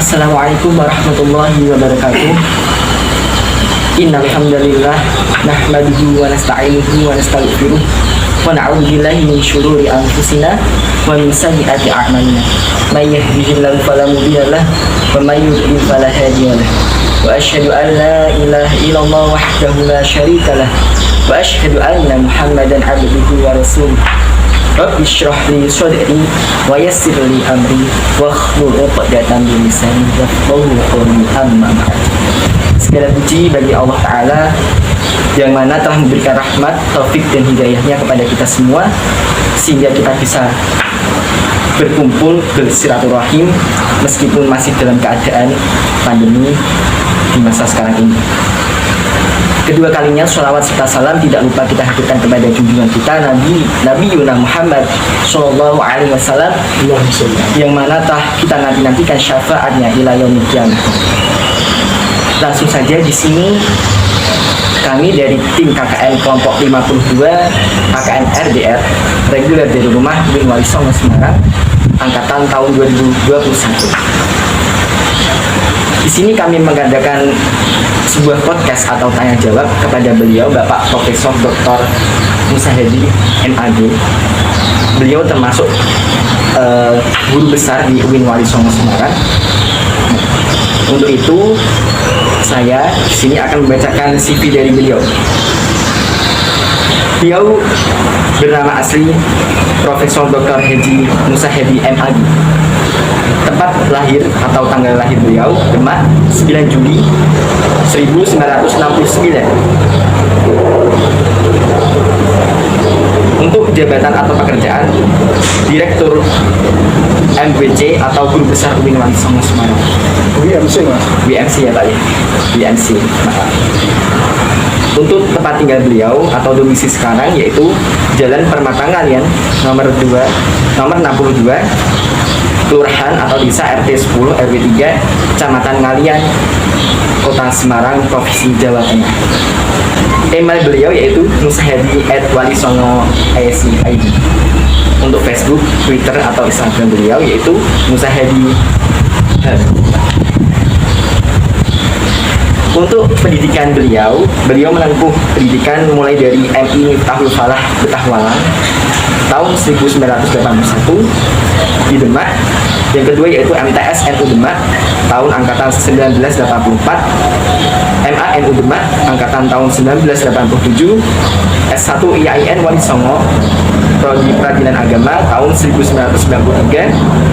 Assalamualaikum warahmatullahi wabarakatuh. Innal hamdalillah nahmaduhu wa nasta'inuhu wa nastaghfiruh wa na'udzu billahi min syururi anfusina wa min sayyiati a'malina. May yahdihillahu fala mudilla lahu wa may yudlil fala hadiya lahu. Wa asyhadu an la ilaha illallah wahdahu la syarika lahu wa asyhadu anna Muhammadan 'abduhu wa rasuluh. Rabbi shrah li sadri wa yassir li amri wa hlul 'uqdatam min lisani yafqahu qawli, amma ba'd. Segala puji bagi Allah Ta'ala yang mana telah memberikan rahmat, taufik dan hidayahnya kepada kita semua sehingga kita bisa berkumpul bersilaturahim meskipun masih dalam keadaan pandemi di masa sekarang ini. Kedua kalinya sholawat serta salam tidak lupa kita haturkan kepada junjungan kita Nabi Yuna Muhammad Sallallahu Alaihi Wasallam yang mana kita nantikan syafaatnya ila yaumil qiyamah. Langsung saja di sini kami dari tim KKN kelompok 52 KKN RDR reguler dari rumah Bin Wali Songo Semarang angkatan tahun 2021. Di sini kami mengadakan sebuah podcast atau tanya jawab kepada beliau Bapak Profesor Dr. Musa Hedi MAG. Beliau termasuk guru besar di UIN Wali Songo Semarang. Untuk itu saya di sini akan membacakan CV dari beliau. Beliau bernama asli Profesor Dr. Hedi Musa Hedi MAG. Tempat lahir atau tanggal lahir beliau Demak 9 Juli 1969. Untuk jabatan atau pekerjaan Direktur MBC atau Guru Besar UIN Wali Songo Semarang. WMC mas? WMC ya Pak ya? WMC, maaf. Untuk tempat tinggal beliau atau domisili sekarang yaitu Jalan Permata Ngalian nomor 62 Kelurahan atau Desa RT 10 RW 3 Kecamatan Ngalian Kota Semarang Provinsi Jawa Tengah. Email beliau yaitu musahedi@walisongo.id. Untuk Facebook, Twitter atau Instagram beliau yaitu musahedi. Untuk pendidikan beliau menempuh pendidikan mulai dari MI Miftahul Falah Betahwalang tahun 1981 di Demak. Yang kedua yaitu MTS NU Demak tahun angkatan 1984, MA NU Demak angkatan tahun 1987, S1 IAIN Wali Songo Prodi Peradilan Agama tahun 1993,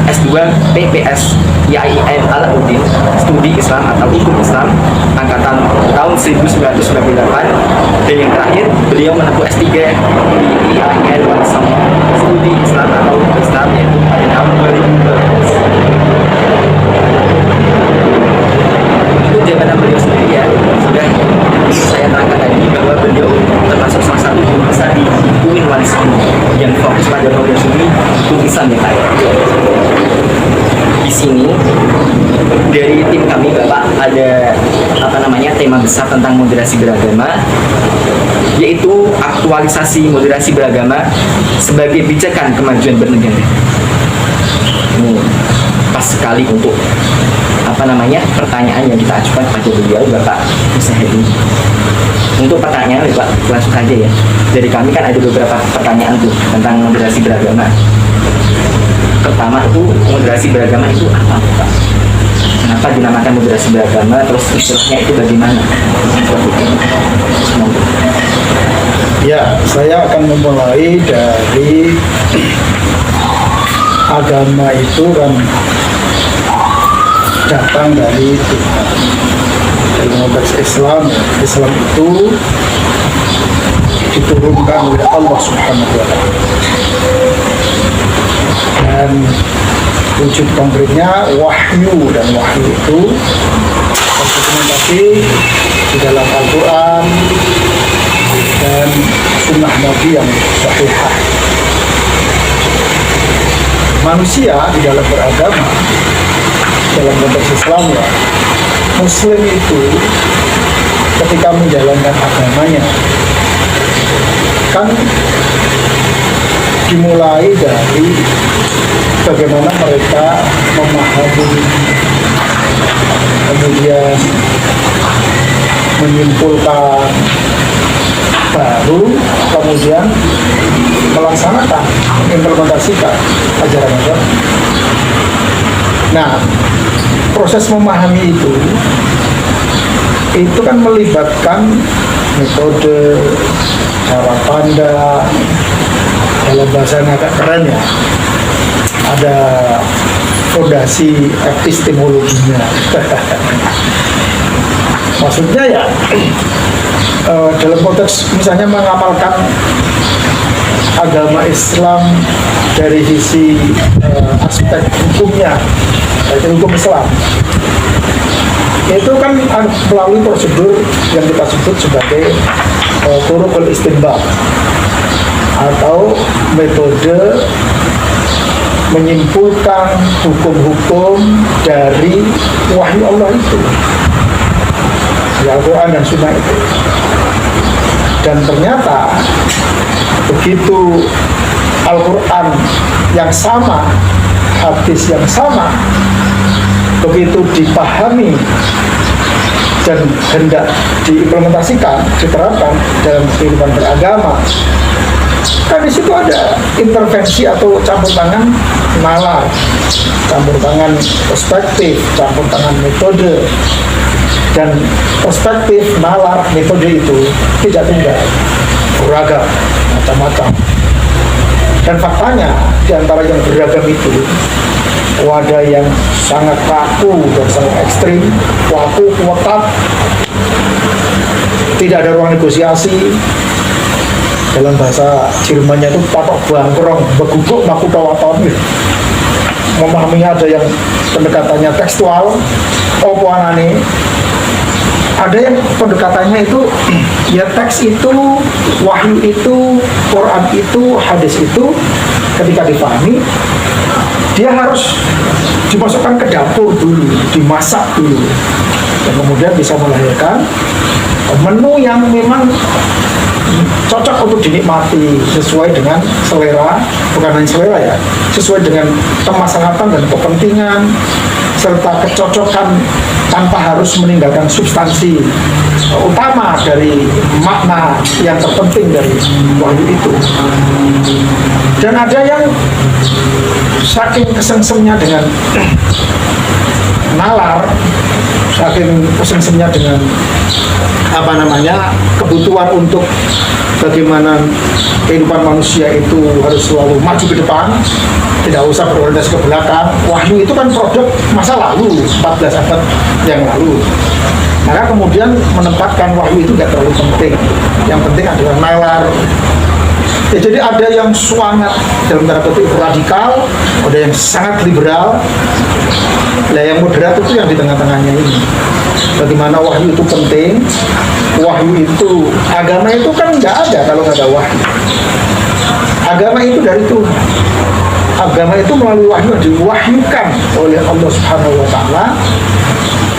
S2 PPS IAIN Alauddin Studi Islam atau Hukum Islam angkatan tahun 1998, dan yang terakhir beliau menempuh S3 di IAIN Wali Songo Studi Islam atau Hukum Islam yaitu pada tahun 2012. Untuk jabatan beliau sendiri ya sudah saya terangkan tadi bahwa beliau termasuk salah satu guru besar di UIN Wali Songo yang fokus pada program studi Hukum Islam ya Pak. Di sini dari tim kami Bapak ada tema besar tentang moderasi beragama, yaitu aktualisasi moderasi beragama sebagai pijakan kemajuan bernegara. Ini pas sekali untuk pertanyaan yang kita ajukan kepada beliau Bapak Musa Hedi. Untuk pertanyaan Bapak langsung saja ya. Dari kami kan ada beberapa pertanyaan tuh tentang moderasi beragama. Pertama itu moderasi beragama itu apa Pak? Kenapa dinamakan moderasi beragama? Terus istilahnya itu bagaimana? Ya, saya akan memulai dari agama itu kan datang dari Tuhan. Dalam konteks Islam, Islam itu diturunkan oleh Allah Subhanahu wa Ta'ala. Dan wujud konkretnya wahyu, dan wahyu itu terdokumentasi di dalam Al-Quran dan sunnah Nabi yang sahihah. Manusia di dalam beragama, dalam konteks Islam ya, Muslim itu ketika menjalankan agamanya kan dimulai dari bagaimana mereka memahami kemudian menyimpulkan, baru kemudian melaksanakan, implementasikan ajaran agama. Nah, proses memahami itu kan melibatkan metode, cara pandang, dalam bahasanya agak keren ya, ada fondasi epistemologinya. Maksudnya ya dalam konteks misalnya mengamalkan agama Islam dari sisi aspek hukumnya, yaitu hukum Islam, itu kan melalui prosedur yang kita sebut sebagai turuqul istinbat atau metode menyimpulkan hukum-hukum dari wahyu Allah itu, Al-Quran dan Sunnah itu. Dan ternyata begitu Al-Quran yang sama, hadis yang sama, begitu dipahami dan hendak diimplementasikan, diterapkan dalam kehidupan beragama, kan di situ ada intervensi atau campur tangan nalar, campur tangan perspektif, campur tangan metode. Dan perspektif, nalar, metode itu tidak tunggal, beragam, macam-macam. Dan faktanya di antara yang beragam itu ada yang sangat kaku dan sangat ekstrim, kaku, kuat, tidak ada ruang negosiasi. Dalam bahasa Jermannya itu patok bangkrong, beguguk makutawaton. Memahami ada yang pendekatannya tekstual, opo-anane. Ada yang pendekatannya itu ya teks itu, wahyu itu, Quran itu, hadis itu ketika dipahami dia harus dimasukkan ke dapur dulu, dimasak dulu, dan kemudian bisa melahirkan menu yang memang cocok untuk dinikmati sesuai dengan selera, bukan hanya selera ya, sesuai dengan kemaslahatan dan kepentingan serta kecocokan tanpa harus meninggalkan substansi utama dari makna yang terpenting dari wahyu itu. Dan ada yang saking kesengsemnya dengan nalar, saking kesengsemnya dengan kebutuhan untuk bagaimana kehidupan manusia itu harus selalu maju ke depan, tidak usah berorientasi ke belakang. Wahyu itu kan produk masa lalu, 14 abad yang lalu. Maka kemudian menempatkan wahyu itu tidak terlalu penting. Yang penting adalah nalar. Ya, jadi ada yang sangat dalam tanda petik radikal, ada yang sangat liberal. Nah, yang moderat itu yang di tengah-tengahnya ini. Bagaimana wahyu itu penting? Wahyu itu, agama itu kan nggak ada kalau nggak ada wahyu. Agama itu dari Tuhan. Agama itu melalui wahyu diwahyukan oleh Allah Subhanahu Wa Taala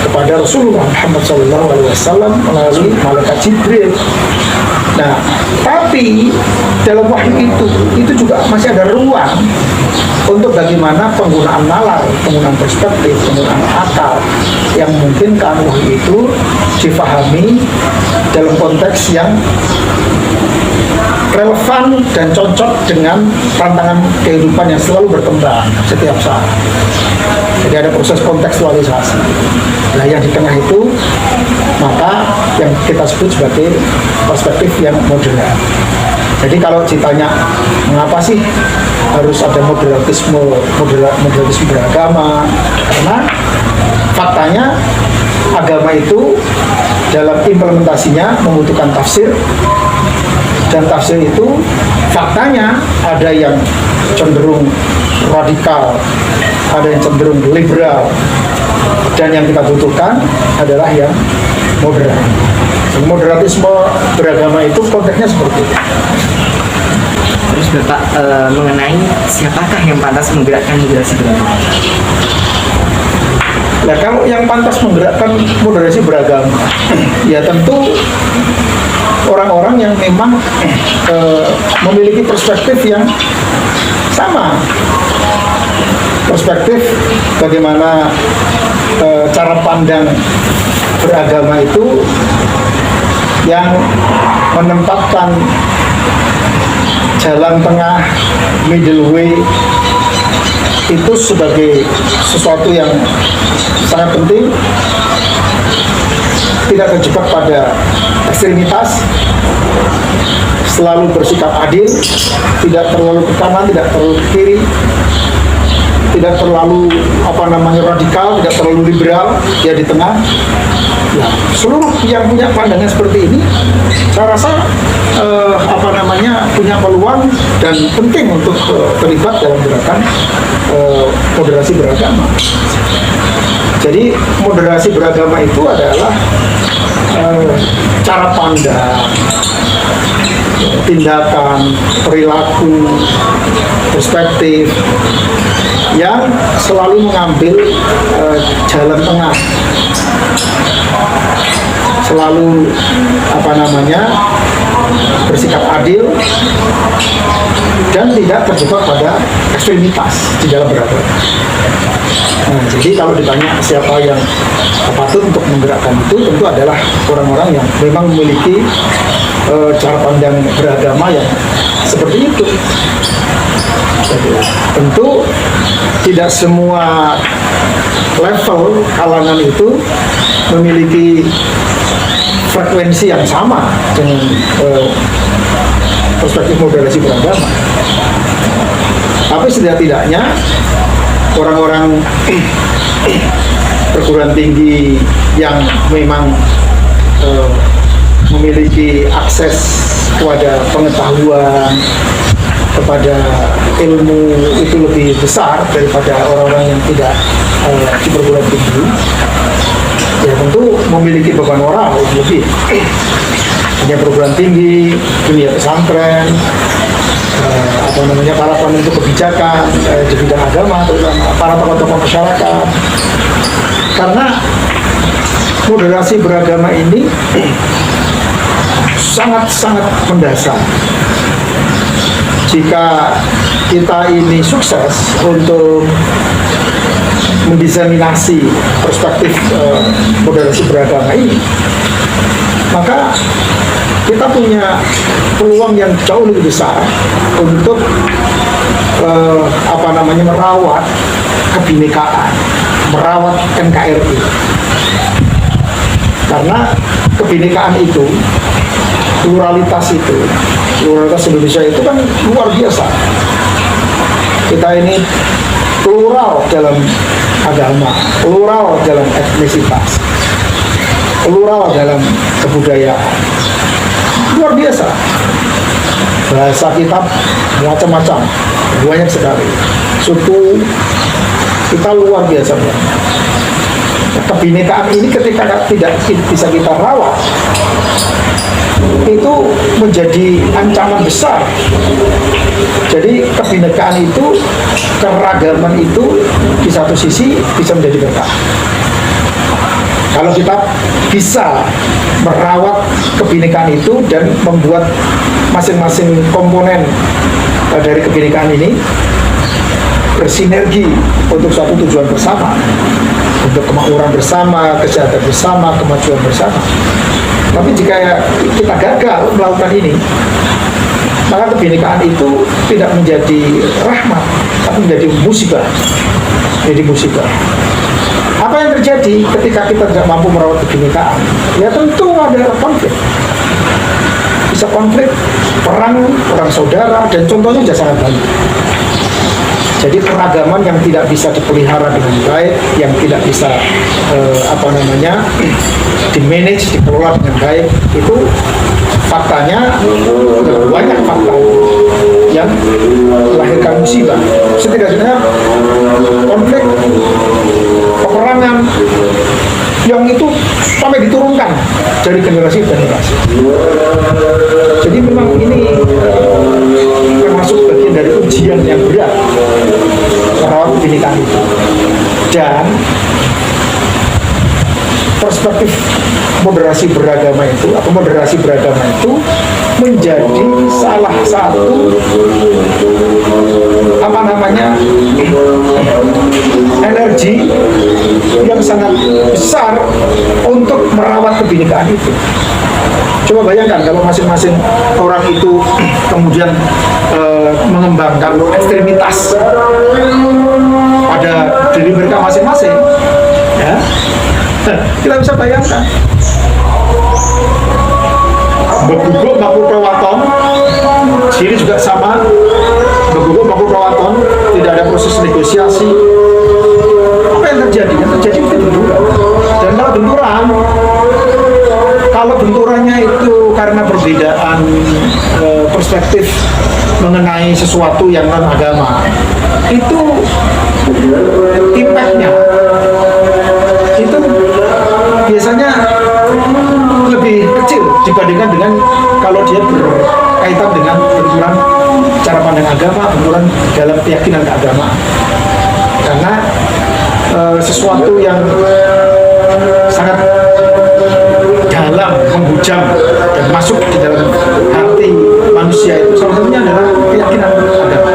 kepada Rasulullah Muhammad SAW melalui malaikat Jibril. Nah, tapi dalam wahyu itu juga masih ada ruang untuk bagaimana penggunaan nalar, penggunaan perspektif, penggunaan akal yang memungkinkan wahyu itu difahami dalam konteks yang relevan dan cocok dengan tantangan kehidupan yang selalu berkembang setiap saat. Jadi ada proses kontekstualisasi. Nah, yang di tengah itu maka yang kita sebut sebagai perspektif yang moderat. Jadi kalau ditanya mengapa sih harus ada moderatisme beragama, karena faktanya agama itu dalam implementasinya membutuhkan tafsir, dan tafsir itu faktanya ada yang cenderung radikal, ada yang cenderung liberal, dan yang kita butuhkan adalah yang moderat. Moderatisme beragama itu konteksnya seperti itu. Terus Bapak mengenai siapakah yang pantas menggerakkan moderasi beragama? Nah, kalau yang pantas menggerakkan moderasi beragama, ya tentu orang-orang yang memang memiliki perspektif yang sama. Perspektif bagaimana cara pandang beragama itu yang menempatkan jalan tengah, middle way itu sebagai sesuatu yang sangat penting, tidak terjebak pada ekstremitas, selalu bersikap adil, tidak terlalu ke kanan, tidak terlalu ke kiri, tidak terlalu radikal, tidak terlalu liberal, ya di tengah. Ya, seluruh yang punya pandangan seperti ini, saya rasa punya peluang dan penting untuk terlibat dalam gerakan moderasi beragama. Jadi moderasi beragama itu adalah cara pandang, tindakan, perilaku, perspektif yang selalu mengambil jalan tengah, selalu bersikap adil dan tidak terjebak pada ekstremitas di dalam beragama. Nah, jadi kalau ditanya siapa yang patut untuk menggerakkan itu, tentu adalah orang-orang yang memang memiliki cara pandang beragama yang seperti itu. Jadi, tentu tidak semua level kalangan itu memiliki frekuensi yang sama dengan perspektif moderasi beragama. Tapi setidak-tidaknya orang-orang perguruan tinggi yang memang memiliki akses kepada pengetahuan, kepada ilmu itu lebih besar daripada orang-orang yang tidak di perguruan tinggi, ya tentu memiliki beban moral lebih. Dunia perguruan tinggi, dunia pesantren, para penentu kebijakan di bidang agama, terutama para tokoh-tokoh masyarakat. Karena moderasi beragama ini sangat-sangat mendasar. Jika kita ini sukses untuk mendiseminasi perspektif moderasi beragama ini, maka kita punya peluang yang jauh lebih besar untuk merawat kebinekaan, merawat NKRI. Karena kebinekaan itu, pluralitas Indonesia itu kan luar biasa. Kita ini plural dalam agama, plural dalam etnisitas, plural dalam kebudayaan, luar biasa. Bahasa kita macam-macam, banyak sekali. Suku kita luar biasa. Kebinekaan ini ketika tidak bisa kita rawat, itu menjadi ancaman besar. Jadi kebinekaan itu, keragaman itu di satu sisi bisa menjadi berkah. Kalau kita bisa merawat kebinekaan itu dan membuat masing-masing komponen dari kebinekaan ini bersinergi untuk suatu tujuan bersama, untuk kemakmuran bersama, kesehatan bersama, kemajuan bersama. Tapi jika kita gagal melakukan ini, maka kebinekaan itu tidak menjadi rahmat, tapi menjadi musibah. Jadi musibah. Apa yang terjadi ketika kita tidak mampu merawat kebinekaan? Ya tentu ada konflik. Bisa konflik, perang saudara, dan contohnya sudah sangat banyak. Jadi keragaman yang tidak bisa dipelihara dengan baik, yang tidak bisa dimanage, dikelola dengan baik, itu faktanya banyak fakta yang melahirkan musibah. Setidaknya konflik, peperangan yang itu sampai diturunkan dari generasi ke generasi. Jadi memang ini termasuk bagian dari ujian yang berat merawat kebinekaan itu. Dan perspektif moderasi beragama itu menjadi salah satu energi yang yang sangat besar untuk merawat kebinekaan itu. Coba bayangkan kalau masing-masing orang itu kemudian mengembangkan ekstremitas pada diri mereka masing-masing, ya, kita bisa bayangkan. Beguguk makhluk prawaton, sini juga sama. Beguguk makhluk prawaton, tidak ada proses negosiasi. Apa yang terjadi? Yang terjadi itu benturan. Dan kalau benturannya itu karena perbedaan perspektif mengenai sesuatu yang non agama, itu impactnya itu biasanya lebih kecil dibandingkan dengan kalau dia berkaitan dengan benturan cara pandang agama, benturan dalam keyakinan keagamaan. Karena sesuatu yang sangat dalam, menghujam dan masuk di dalam hati manusia itu salah satunya adalah keyakinan agama.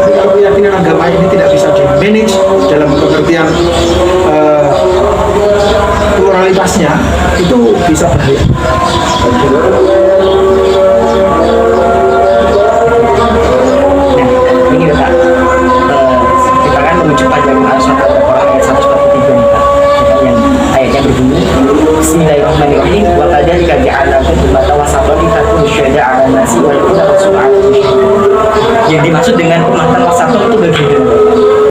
Kalau keyakinan agama ini tidak bisa di-manage dalam pengertian pluralitasnya, itu bisa bahaya. Nah, ini Pak, kita kan menuju pada surat Al-Baqarah ayat 143 nih Pak. Yang ayatnya berbunyi, Bismillahirrahmanirrahim, wa kadzalika ja'alnakum ummatan wasatan litakunu syuhada'a 'alan nasi wal